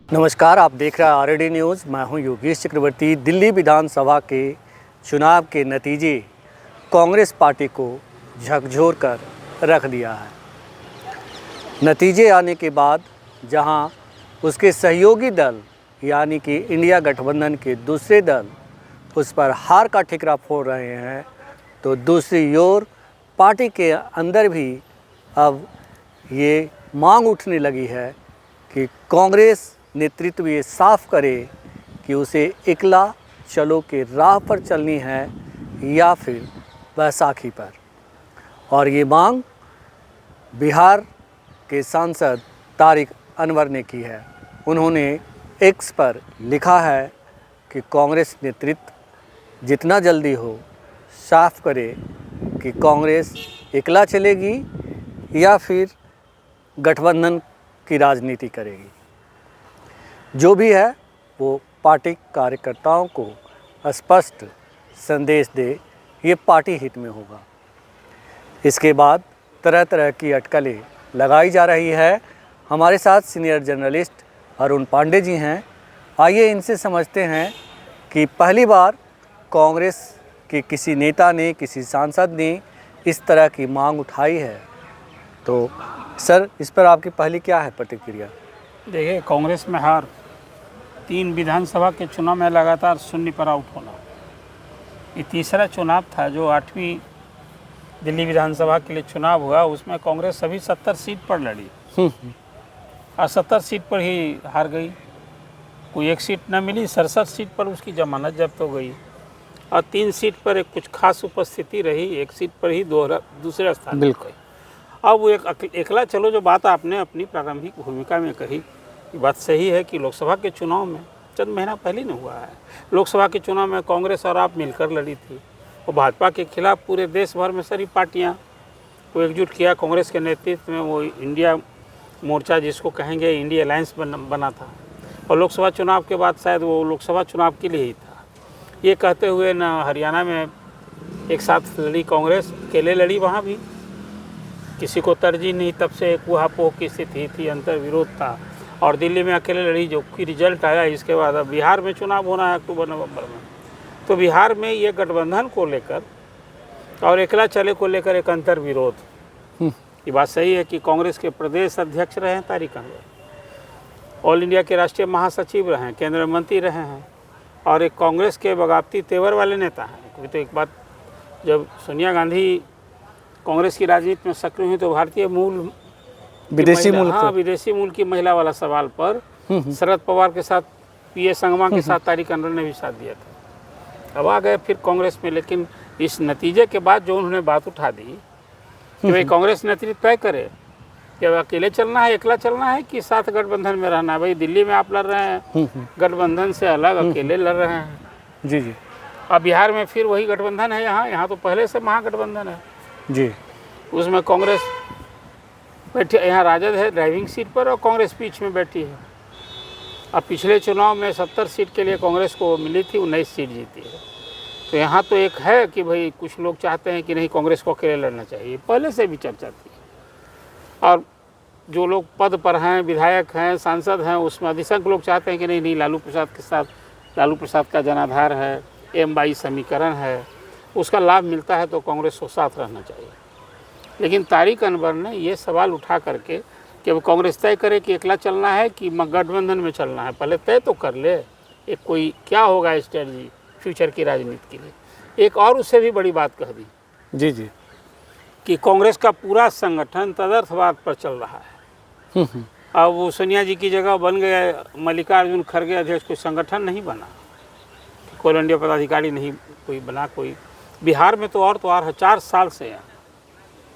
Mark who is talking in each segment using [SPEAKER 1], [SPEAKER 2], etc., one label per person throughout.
[SPEAKER 1] नमस्कार, आप देख रहे हैं आरडी न्यूज़। मैं हूं योगेश चक्रवर्ती। दिल्ली विधानसभा के चुनाव के नतीजे कांग्रेस पार्टी को झकझोर कर रख दिया है। नतीजे आने के बाद जहां उसके सहयोगी दल यानी कि इंडिया गठबंधन के दूसरे दल उस पर हार का ठिकरा फोड़ रहे हैं, तो दूसरी ओर पार्टी के अंदर भी अब ये मांग उठने लगी है कि कांग्रेस नेतृत्व ये साफ करे कि उसे इकला चलो के राह पर चलनी है या फिर बैसाखी पर। और ये मांग बिहार के सांसद तारिक अनवर ने की है। उन्होंने एक्स पर लिखा है कि कांग्रेस नेतृत्व जितना जल्दी हो साफ करे कि कांग्रेस इकला चलेगी या फिर गठबंधन की राजनीति करेगी। जो भी है वो पार्टी कार्यकर्ताओं को स्पष्ट संदेश दे, ये पार्टी हित में होगा। इसके बाद तरह तरह की अटकलें लगाई जा रही है। हमारे साथ सीनियर जर्नलिस्ट अरुण पांडे जी हैं। आइए इनसे समझते हैं कि पहली बार कांग्रेस के किसी नेता ने, किसी सांसद ने इस तरह की मांग उठाई है। तो सर, इस पर आपकी पहली क्या है प्रतिक्रिया?
[SPEAKER 2] देखिए, कांग्रेस में हार, 3 विधानसभा के चुनाव में लगातार शून्य पर आउट होना, ये तीसरा चुनाव था जो 8वीं दिल्ली विधानसभा के लिए चुनाव हुआ। उसमें कांग्रेस सभी 70 सीट पर लड़ी और 70 सीट पर ही हार गई। कोई एक सीट न मिली, 67 सीट पर उसकी जमानत जब्त हो गई और 3 सीट पर एक कुछ खास उपस्थिति रही, एक सीट पर ही दूसरे स्थान पर गई। अब वो एक एकला चलो, जो बात आपने अपनी प्रारंभिक भूमिका में कही, बात सही है कि लोकसभा के चुनाव में चंद महीना पहले न हुआ है। लोकसभा के चुनाव में कांग्रेस और आप मिलकर लड़ी थी और भाजपा के खिलाफ पूरे देश भर में सारी पार्टियां को एकजुट किया। कांग्रेस के नेतृत्व में वो इंडिया मोर्चा, जिसको कहेंगे इंडिया अलायंस बना था और लोकसभा चुनाव के बाद शायद वो लोकसभा चुनाव के लिए ही था। ये कहते हुए न हरियाणा में एक साथ लड़ी कांग्रेस, अकेले लड़ी, वहाँ भी किसी को तरजीह नहीं, तब से एक ऊहापोह की स्थिति थी, अंतर विरोध था। और दिल्ली में अकेले लड़ी, जो कि रिजल्ट आया इसके बाद अब बिहार में चुनाव होना है अक्टूबर नवंबर में। तो बिहार में ये गठबंधन को लेकर और एकला चले को लेकर एक अंतर विरोध। ये बात सही है कि कांग्रेस के प्रदेश अध्यक्ष रहे हैं तारिक अनवर, ऑल इंडिया के राष्ट्रीय महासचिव रहे हैं, केंद्रीय मंत्री रहे हैं और एक कांग्रेस के बगावती तेवर वाले नेता हैं। तो एक बात, जब सोनिया गांधी कांग्रेस की राजनीति में सक्रिय हुई तो भारतीय मूल विदेशी मूल की महिला वाला सवाल पर शरद पवार के साथ, पीए संगमा के साथ तारिक अनवर ने भी साथ दिया था। अब आ गए फिर कांग्रेस में, लेकिन इस नतीजे के बाद जो उन्होंने बात उठा दी कि भाई कांग्रेस नेतृत्व तय करे कि अकेले चलना है, एकला चलना है कि साथ गठबंधन में रहना है। भाई दिल्ली में आप लड़ रहे हैं गठबंधन से अलग, अकेले लड़ रहे हैं।
[SPEAKER 1] जी जी।
[SPEAKER 2] अब बिहार में फिर वही गठबंधन है, यहाँ तो पहले से महागठबंधन है
[SPEAKER 1] जी।
[SPEAKER 2] उसमें कांग्रेस बैठी, यहाँ राजद है ड्राइविंग सीट पर और कांग्रेस बीच में बैठी है। अब पिछले चुनाव में 70 सीट के लिए कांग्रेस को मिली थी, 19 सीट जीती है। तो यहाँ तो एक है कि भाई कुछ लोग चाहते हैं कि नहीं, कांग्रेस को अकेले लड़ना चाहिए, पहले से भी चर्चा थी। और जो लोग पद पर हैं, विधायक हैं, सांसद हैं, उसमें अधिकांश लोग चाहते हैं कि नहीं, लालू प्रसाद के साथ, लालू प्रसाद का जनाधार है, M22 समीकरण है, उसका लाभ मिलता है तो कांग्रेस को साथ रहना चाहिए। लेकिन तारिक अनवर ने ये सवाल उठा करके कि अब कांग्रेस तय करे कि एकला चलना है कि गठबंधन में चलना है, पहले तय तो कर ले, एक कोई क्या होगा स्ट्रेटजी फ्यूचर की राजनीति के लिए। एक और उससे भी बड़ी बात कह दी
[SPEAKER 1] जी जी
[SPEAKER 2] कि कांग्रेस का पूरा संगठन तदर्थवाद पर चल रहा है। अब वो सोनिया जी की जगह बन गया मल्लिकार्जुन खड़गे अध्यक्ष, कोई संगठन नहीं बना, कोई इंडिया पदाधिकारी नहीं कोई बना। कोई बिहार में तो और 4 साल से हैं,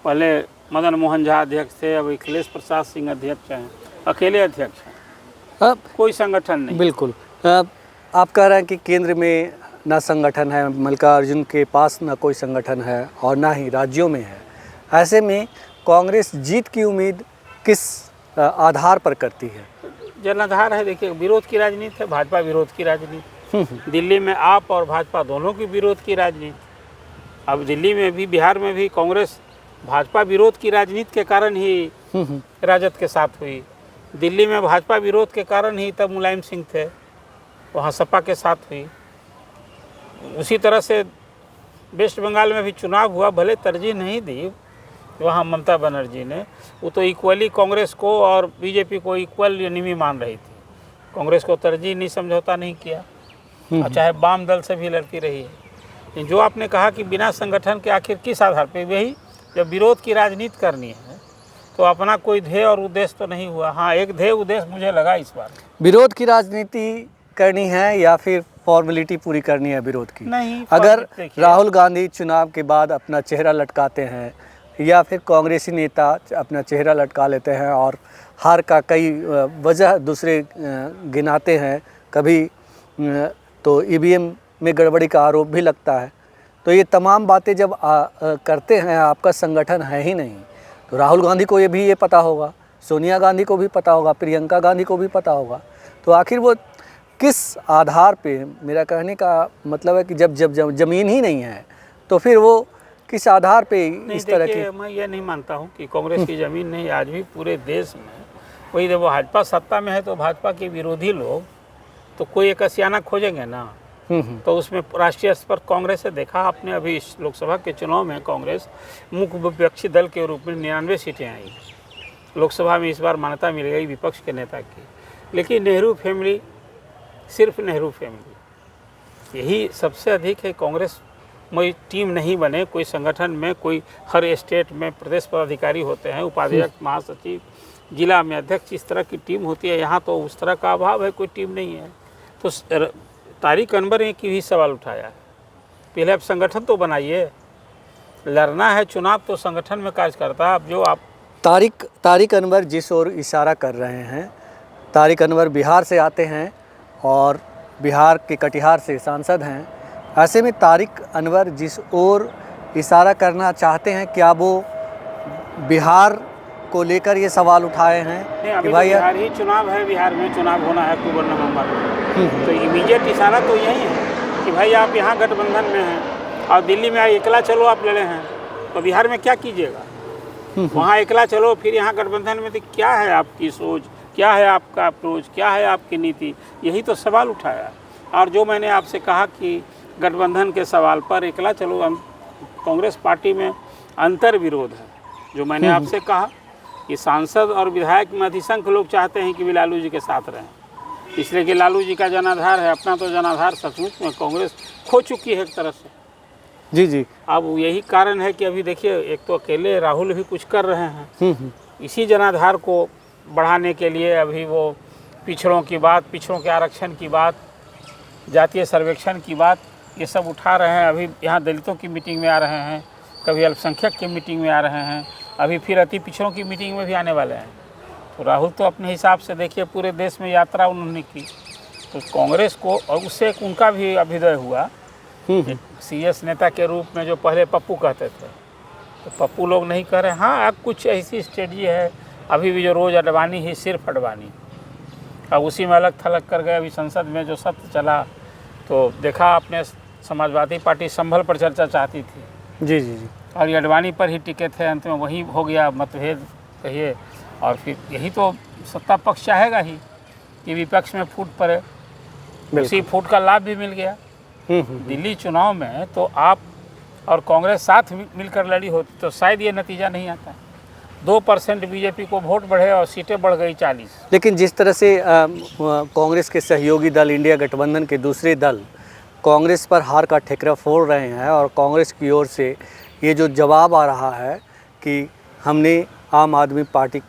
[SPEAKER 2] पहले मदन मोहन झा अध्यक्ष थे, अब अखिलेश प्रसाद सिंह अध्यक्ष हैं, अकेले अध्यक्ष हैं, कोई संगठन नहीं।
[SPEAKER 1] बिल्कुल। आप कह रहे हैं कि केंद्र में ना संगठन है, मल्लिकार्जुन के पास ना कोई संगठन है और ना ही राज्यों में है। ऐसे में कांग्रेस जीत की उम्मीद किस आधार पर करती है?
[SPEAKER 2] जनाधार है। देखिए, विरोध की राजनीति है, भाजपा विरोध की राजनीति। दिल्ली में आप और भाजपा दोनों की विरोध की राजनीति। अब दिल्ली में भी, बिहार में भी कांग्रेस भाजपा विरोध की राजनीति के कारण ही राजद के साथ हुई। दिल्ली में भाजपा विरोध के कारण ही तब मुलायम सिंह थे, वहाँ सपा के साथ हुई। उसी तरह से वेस्ट बंगाल में भी चुनाव हुआ, भले तरजीह नहीं दी वहाँ ममता बनर्जी ने, वो तो इक्वली कांग्रेस को और बीजेपी को इक्वल एनिमी मान रही थी। कांग्रेस को तरजीह नहीं, समझौता नहीं किया, और चाहे वाम दल से भी लड़ती रही है। लेकिन जो आपने कहा कि बिना संगठन के आखिर किस आधार पर, वही जब विरोध की राजनीति करनी है तो अपना कोई ध्येय और उद्देश्य तो नहीं हुआ। हाँ, एक ध्येय उद्देश्य मुझे लगा इस बार।
[SPEAKER 1] विरोध की राजनीति करनी है या फिर फॉर्मेलिटी पूरी करनी है विरोध की?
[SPEAKER 2] नहीं,
[SPEAKER 1] अगर
[SPEAKER 2] देखिए,
[SPEAKER 1] राहुल गांधी चुनाव के बाद अपना चेहरा लटकाते हैं या फिर कांग्रेसी नेता अपना चेहरा लटका लेते हैं और हार का कई वजह दूसरे गिनाते हैं, कभी तो ईवीएम में गड़बड़ी का आरोप भी लगता है, तो ये तमाम बातें जब करते हैं, आपका संगठन है ही नहीं, तो राहुल गांधी को ये पता होगा, सोनिया गांधी को भी पता होगा, प्रियंका गांधी को भी पता होगा, तो आखिर वो किस आधार पे, मेरा कहने का मतलब है कि जब ज़मीन ही नहीं है तो फिर वो किस आधार पे इस तरह की?
[SPEAKER 2] मैं ये नहीं मानता हूँ कि कांग्रेस की ज़मीन नहीं, आज भी पूरे देश में वही, जब भाजपा सत्ता में है तो भाजपा के विरोधी लोग तो कोई एक असियाना खोजेंगे ना, तो उसमें राष्ट्रीय स्तर पर कांग्रेस से देखा आपने, अभी इस लोकसभा के चुनाव में कांग्रेस मुख्य विपक्षी दल के रूप में 99 सीटें आई, लोकसभा में इस बार मान्यता मिल गई विपक्ष के नेता की। लेकिन नेहरू फैमिली, सिर्फ नेहरू फैमिली यही सबसे अधिक है। कांग्रेस कोई टीम नहीं बने, कोई संगठन में कोई हर स्टेट में प्रदेश पदाधिकारी होते हैं, उपाध्यक्ष, महासचिव, जिला में अध्यक्ष, इस तरह की टीम होती है। यहाँ तो उस तरह का अभाव है, कोई टीम नहीं है। तो तारिक अनवर ने की भी सवाल उठाया है, पहले आप संगठन तो बनाइए, लड़ना है चुनाव तो संगठन में कार्य करता है। अब जो आप
[SPEAKER 1] तारिक अनवर जिस ओर इशारा कर रहे हैं, तारिक अनवर बिहार से आते हैं और बिहार के कटिहार से सांसद हैं, ऐसे में तारिक अनवर जिस ओर इशारा करना चाहते हैं, क्या वो बिहार को लेकर ये सवाल उठाए हैं
[SPEAKER 2] कि भाई बिहार ही चुनाव है, बिहार में चुनाव होना है अक्टूबर नवंबर में, तो इमीडिएट इशारा तो यही है कि भाई आप यहाँ गठबंधन में हैं और दिल्ली में अकेला चलो आप लड़े हैं, तो बिहार में क्या कीजिएगा? वहाँ अकेला चलो, फिर यहाँ गठबंधन में तो क्या है आपकी सोच, क्या है आपका अप्रोच, क्या है आपकी नीति, यही तो सवाल उठाया। और जो मैंने आपसे कहा कि गठबंधन के सवाल पर अकेला चलो, हम कांग्रेस पार्टी में अंतर विरोध है। जो मैंने आपसे कहा कि सांसद और विधायक में अधिसंख्य लोग चाहते हैं कि वे लालू जी के साथ रहें, इसलिए कि लालू जी का जनाधार है, अपना तो जनाधार सचमुच में कांग्रेस खो चुकी है एक तरह से।
[SPEAKER 1] जी।
[SPEAKER 2] अब यही कारण है कि अभी देखिए, एक तो अकेले राहुल भी कुछ कर रहे हैं, इसी जनाधार को बढ़ाने के लिए अभी वो पिछड़ों की बात, पिछड़ों के आरक्षण की बात, जातीय सर्वेक्षण की बात, ये सब उठा रहे हैं। अभी यहाँ दलितों की मीटिंग में आ रहे हैं, कभी अल्पसंख्यक की मीटिंग में आ रहे हैं, अभी फिर अति पिछड़ों की मीटिंग में भी आने वाले हैं। तो राहुल तो अपने हिसाब से देखिए पूरे देश में यात्रा उन्होंने की, तो कांग्रेस को, और उससे उनका भी अभ्युदय हुआ सीएस नेता के रूप में, जो पहले पप्पू कहते थे, तो पप्पू लोग नहीं कह रहे। हाँ, अब कुछ ऐसी स्ट्रेटजी है, अभी भी जो रोज़ अडवाणी ही सिर्फ अडवाणी, अब उसी में अलग थलग कर गए। अभी संसद में जो सत्र चला तो देखा आपने, समाजवादी पार्टी संभल पर चर्चा चाहती थी,
[SPEAKER 1] जी,
[SPEAKER 2] और ये अडवाणी पर ही टिके थे, अंत में वही हो गया मतभेद कहिए। और फिर यही तो सत्ता पक्ष चाहेगा ही कि विपक्ष में फूट पड़े, उसी फूट का लाभ भी मिल गया। दिल्ली चुनाव में तो आप और कांग्रेस साथ मिलकर लड़ी होती तो शायद ये नतीजा नहीं आता। 2% बीजेपी को वोट बढ़े और सीटें बढ़ गई 40।
[SPEAKER 1] लेकिन जिस तरह से कांग्रेस के सहयोगी दल, इंडिया गठबंधन के दूसरे दल कांग्रेस पर हार का ठेकरा फोड़ रहे हैं, और कांग्रेस की ओर से ये जो जवाब आ रहा है कि हमने आम आदमी पार्टी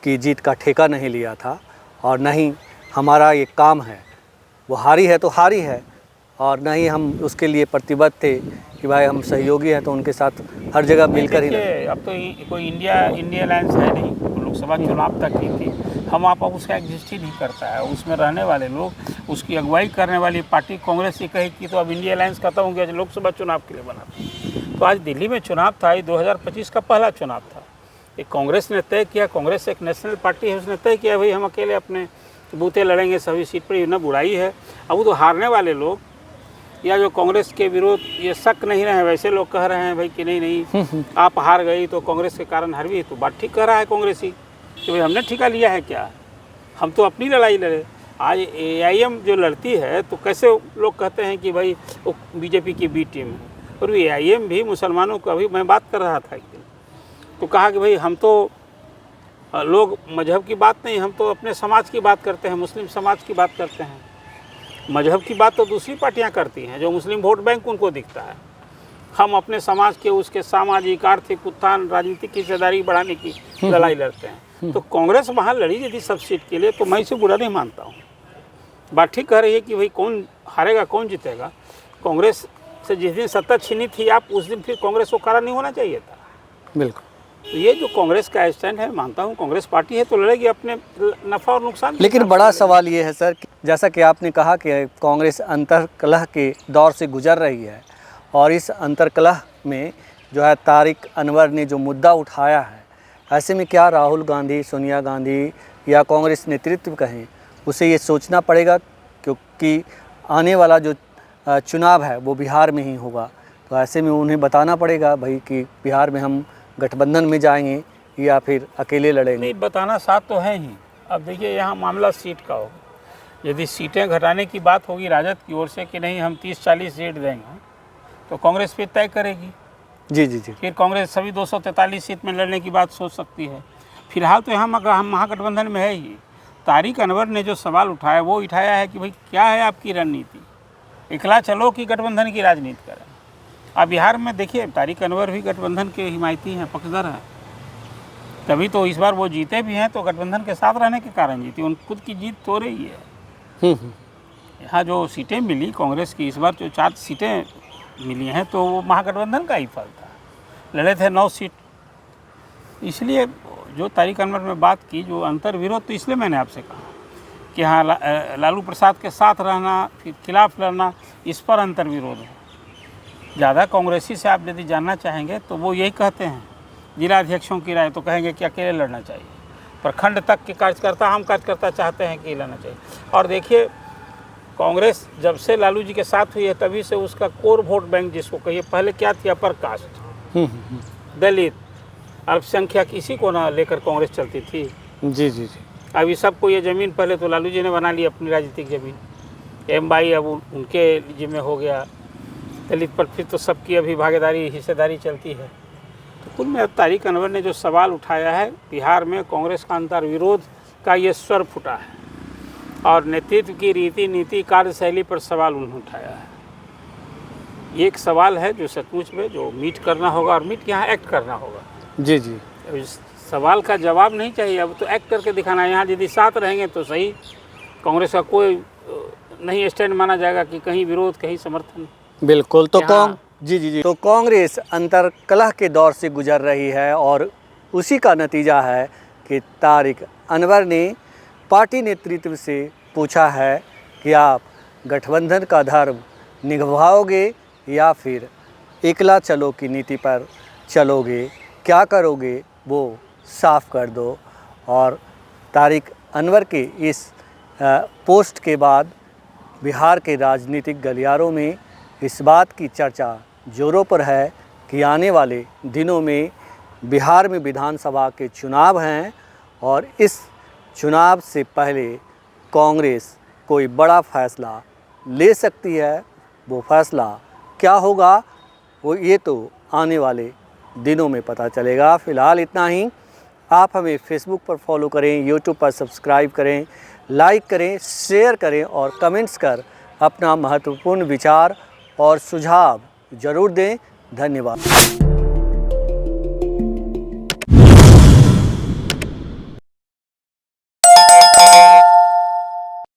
[SPEAKER 1] की जीत का ठेका नहीं लिया था और न ही हमारा ये काम है, वो हारी है तो हारी है, और न ही हम उसके लिए प्रतिबद्ध थे कि भाई हम सहयोगी हैं तो उनके साथ हर जगह मिलकर ही रहें।
[SPEAKER 2] अब तो कोई इंडिया अलायंस है नहीं, लोकसभा चुनाव तक ही थी, हम आप उसका एग्जिस्ट ही नहीं करता है। उसमें रहने वाले लोग, उसकी अगुवाई करने वाली पार्टी कांग्रेस ही कही कि तो अब इंडिया अलायंस खत्म हो गया, लोकसभा चुनाव के लिए बना। तो आज दिल्ली में चुनाव था, ये 2025 का पहला चुनाव था। एक कांग्रेस ने तय किया, कांग्रेस एक नेशनल पार्टी है, उसने तय किया भाई हम अकेले अपने बूते लड़ेंगे सभी सीट पर, न बुराई है। अब वो तो हारने वाले लोग या जो कांग्रेस के विरोध ये शक नहीं रहे, वैसे लोग कह रहे हैं भाई कि नहीं आप हार गई तो कांग्रेस के कारण हार गई, तो बात ठीक कह रहा है कांग्रेसी कि भाई हमने ठेका लिया है क्या, हम तो अपनी लड़ाई लड़े। आज AIM जो लड़ती है तो कैसे लोग कहते हैं कि भाई वो बीजेपी की बी टीम है, और AIM भी मुसलमानों का, अभी मैं बात कर रहा था एक दिन, तो कहा कि भाई हम तो लोग मजहब की बात नहीं, हम तो अपने समाज की बात करते हैं, मुस्लिम समाज की बात करते हैं। मजहब की बात तो दूसरी पार्टियां करती हैं, जो मुस्लिम वोट बैंक उनको दिखता है। हम अपने समाज के, उसके सामाजिक, आर्थिक उत्थान, राजनीतिक हिस्सेदारी बढ़ाने की लड़ाई लड़ते हैं। तो कांग्रेस वहाँ लड़ी यदि सब सीट के लिए, तो मैं इसे बुरा नहीं मानता हूँ। बात ठीक कह रही है कि भाई कौन हारेगा कौन जीतेगा। कांग्रेस से जिस दिन सत्ता छीनी थी आप, उस दिन फिर कांग्रेस को खड़ा नहीं होना चाहिए था।
[SPEAKER 1] बिल्कुल।
[SPEAKER 2] तो ये जो कांग्रेस का स्टैंड है, मानता हूँ कांग्रेस पार्टी है तो लड़ेगी अपने नफा और नुकसान।
[SPEAKER 1] लेकिन बड़ा सवाल ये है सर, जैसा कि आपने कहा कि कांग्रेस अंतर्कलह के दौर से गुजर रही है, और इस अंतर्कलह में जो है तारिक अनवर ने जो मुद्दा उठाया है, ऐसे में क्या राहुल गांधी, सोनिया गांधी या कांग्रेस नेतृत्व कहें, उसे ये सोचना पड़ेगा, क्योंकि आने वाला जो चुनाव है वो बिहार में ही होगा। तो ऐसे में उन्हें बताना पड़ेगा भाई कि बिहार में हम गठबंधन में जाएंगे या फिर अकेले लड़ेंगे।
[SPEAKER 2] नहीं, बताना साथ तो है ही। अब देखिए यहाँ मामला सीट का होगा। यदि सीटें घटाने की बात होगी राजद की ओर से कि नहीं हम 30-40 सीट देंगे, तो कांग्रेस फिर तय करेगी।
[SPEAKER 1] जी जी जी।
[SPEAKER 2] फिर कांग्रेस सभी 243 सीट में लड़ने की बात सोच सकती है। फिलहाल तो यहाँ हम महागठबंधन में है ही। तारिक अनवर ने जो सवाल उठाया वो उठाया है कि भाई क्या है आपकी रणनीति, इकला चलो कि गठबंधन की राजनीति करें। अब बिहार में देखिए तारिक अनवर भी गठबंधन के हिमायती हैं, पक्षधर हैं, तभी तो इस बार वो जीते भी हैं, तो गठबंधन के साथ रहने के कारण जीती। उन खुद की जीत तो रही है। यहाँ जो सीटें मिली कांग्रेस की, इस बार जो 4 सीटें मिली हैं, तो वो महागठबंधन का ही फल था। लड़े थे 9 सीट। इसलिए जो तारिक अनवर में बात की, जो अंतर विरोध, तो इसलिए मैंने आपसे कहा कि हाँ लालू प्रसाद के साथ रहना फिर खिलाफ लड़ना, इस पर अंतर विरोध है। ज़्यादा कांग्रेसी से आप यदि जानना चाहेंगे तो वो यही कहते हैं, जिला अध्यक्षों की राय तो कहेंगे कि अकेले लड़ना चाहिए, प्रखंड तक के कार्यकर्ता, हम कार्यकर्ता चाहते हैं कि लड़ना चाहिए। और देखिए कांग्रेस जब से लालू जी के साथ हुई है, तभी से उसका कोर वोट बैंक जिसको कहिए, पहले क्या थी, अपर कास्ट, दलित, अल्पसंख्यक, इसी को ना लेकर कांग्रेस चलती थी।
[SPEAKER 1] जी जी जी।
[SPEAKER 2] अभी सबको ये ज़मीन पहले तो लालू जी ने बना ली अपनी राजनीतिक ज़मीन, M22 अब उनके जिम्मे हो गया। दलित पर फिर तो सबकी अभी भागीदारी, हिस्सेदारी चलती है। तो कुल में तारिक अनवर ने जो सवाल उठाया है, बिहार में कांग्रेस का अंतर विरोध का ये स्वर फूटा है, और नेतृत्व की रीति नीति, कार्यशैली पर सवाल उन्होंने उठाया है। ये एक सवाल है जो सचमुच में जो मीट करना होगा, और मीट यहाँ एक्ट करना होगा।
[SPEAKER 1] जी जी।
[SPEAKER 2] इस सवाल का जवाब नहीं चाहिए, अब तो एक्ट करके दिखाना है। यहाँ यदि साथ रहेंगे तो सही, कांग्रेस का कोई नहीं स्टैंड माना जाएगा कि कहीं विरोध कहीं समर्थन।
[SPEAKER 1] बिल्कुल। तो जी, तो कांग्रेस अंतर्कलह के दौर से गुजर रही है, और उसी का नतीजा है कि तारिक अनवर ने पार्टी नेतृत्व से पूछा है कि आप गठबंधन का धर्म निभाओगे या फिर एकला चलो की नीति पर चलोगे, क्या करोगे वो साफ कर दो। और तारिक अनवर के इस पोस्ट के बाद बिहार के राजनीतिक गलियारों में इस बात की चर्चा जोरों पर है कि आने वाले दिनों में बिहार में विधानसभा के चुनाव हैं, और इस चुनाव से पहले कांग्रेस कोई बड़ा फैसला ले सकती है। वो फैसला क्या होगा वो ये तो आने वाले दिनों में पता चलेगा। फ़िलहाल इतना ही। आप हमें फेसबुक पर फॉलो करें, यूट्यूब पर सब्सक्राइब करें, लाइक करें, शेयर करें, और कमेंट्स कर अपना महत्वपूर्ण विचार और सुझाव ज़रूर दें। धन्यवाद।